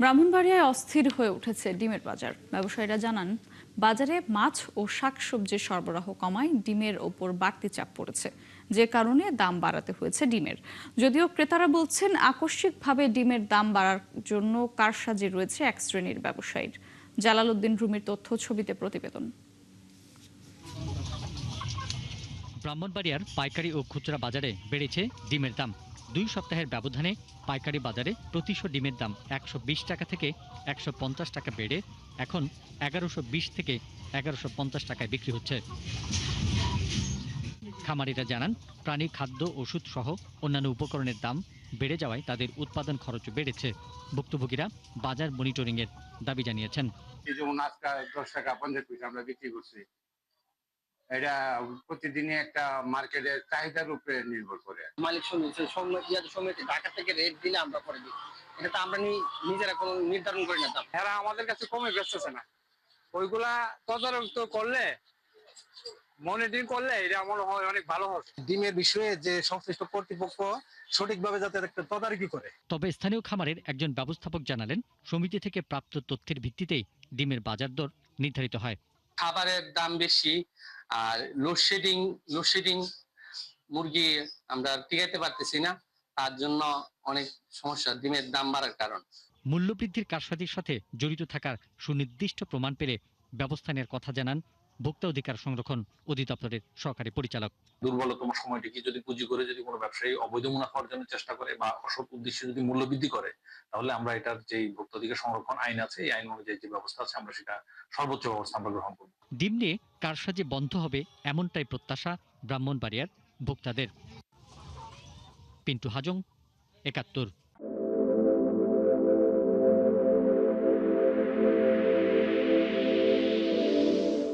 ব্রাহ্মণবাড়িয়ায় অস্থির হয়ে উঠেছে ডিমের বাজার। ব্যবসায়ীরা জানান, বাজারে মাছ ও শাকসবজির সরবরাহ কমায় ডিমের ওপর বাড়তি চাপ পড়েছে, যে কারণে দাম বাড়াতে হয়েছে ডিমের। যদিও ক্রেতারা বলছেন, আকস্মিকভাবে ডিমের দাম বাড়ার জন্য কারসাজি রয়েছে এক শ্রেণীর ব্যবসায়ীর। জালালউদ্দিন রুমির তথ্য, ছবিতে প্রতিবেদন। ব্রাহ্মণবাড়িয়ার পাইকারি ও খুচরা বাজারে বেড়েছে ডিমের দাম। 2 সপ্তাহের ব্যবধানে পাইকারি বাজারে প্রতিশো ডিমের দাম 120 টাকা থেকে 150 টাকা বেড়ে এখন 1120 থেকে 1150 টাকায় বিক্রি হচ্ছে। খামারিরা জানান, প্রাণী খাদ্য, ওষুধ সহ অন্যান্য উপকরণের দাম বেড়ে যাওয়ায় তাদের উৎপাদন খরচও বেড়েছে। ভুক্তভোগীরা বাজার মনিটরিংয়ের দাবি জানিয়েছেন। যেমন আজকে 10 টাকা 50 পয়সা আমরা বিক্রি করছি, এটা প্রতিদিনই একটা মার্কেটের চাহিদার উপরে নির্ভর করে। মালিক সমিতি ঢাকা থেকে রেট দিলে আমরা করে দিই, এটা তো আমরা নিজেরা কোনো নির্ধারণ করি না দাম। এরা আমাদের কাছে কমে বেচতেছে না, ওইগুলা তদারক করলে, মনিটরিং করলে এটা মনে হয় অনেক ভালো হবে। ডিমের বিষয়ে যে সংশ্লিষ্ট কর্তৃপক্ষ সঠিকভাবে যাতে একটা তদারকি করে। তবে স্থানীয় খামারের একজন ব্যবস্থাপক জানালেন, সমিতি থেকে প্রাপ্ত তথ্যের ভিত্তিতেই ডিমের বাজার দর নির্ধারিত হয়। খাবারের দাম বেশি, আর লোডশেডিং মুরগি আমরা টিকাইতে পারতেছি না, তার জন্য অনেক সমস্যা ডিমের দাম বাড়ার কারণ। মূল্যবৃদ্ধির কারসাজির সাথে জড়িত থাকার সুনির্দিষ্ট প্রমাণ পেলে ব্যবস্থা নেওয়ার কথা জানান ভোক্তা অধিকার সংরক্ষণ অধিদপ্তরের সহকারী পরিচালক। দুর্বলতম সময়টিকে যদি পুঁজি করে যদি কোনো ব্যবসায়ী অবৈধ মুনাফা অর্জনের চেষ্টা করে বা অসৎ উদ্দেশ্যে যদি মূল্য বৃদ্ধি করে, তাহলে আমরা এটার যে ভোক্তা অধিকার সংরক্ষণ আইন আছে, এই আইন অনুযায়ী যে ব্যবস্থা আছে আমরা সেটা সর্বোচ্চ ব্যবস্থা আমরা গ্রহণ করব। ডিম নিয়ে কারসাজি বন্ধ হবে এমনটাই প্রত্যাশা ব্রাহ্মণবাড়িয়ার ভোক্তাদের। পিন্টু হাজং, ৭১।